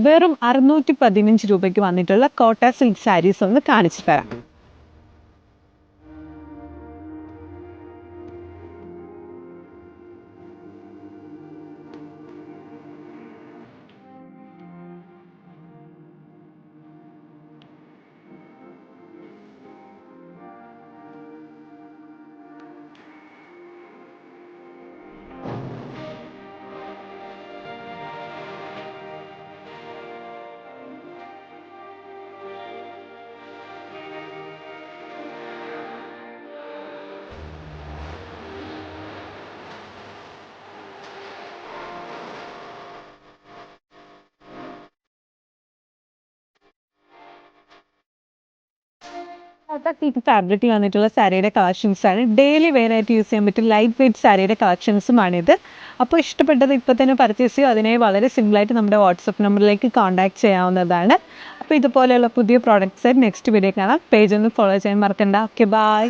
വെറും 615 രൂപയ്ക്ക് വന്നിട്ടുള്ള കോട്ട സിൽക്ക് സാരീസ് ഒന്ന് കാണിച്ചു തരാം. ഫാബ്രിക്കിൽ വന്നിട്ടുള്ള സാരിയുടെ കളക്ഷൻസ് ആണ്. ഡെയിലി വെയർ ആയിട്ട് യൂസ് ചെയ്യാൻ പറ്റും ലൈറ്റ് വെയ്റ്റ് സാരിയുടെ കളക്ഷൻസുമാണിത്. അപ്പോൾ ഇഷ്ടപ്പെട്ടത് ഇപ്പോൾ തന്നെ പർച്ചേസ് ചെയ്യുക. അതിനായി വളരെ സിമ്പിളായിട്ട് നമ്മുടെ വാട്സപ്പ് നമ്പറിലേക്ക് കോൺടാക്ട് ചെയ്യാവുന്നതാണ്. അപ്പോൾ ഇതുപോലെയുള്ള പുതിയ പ്രോഡക്റ്റ്സ് നെക്സ്റ്റ് വീഡിയോ കാണാം. പേജ് ഒന്ന് ഫോളോ ചെയ്യാൻ മറക്കണ്ട. Okay, by.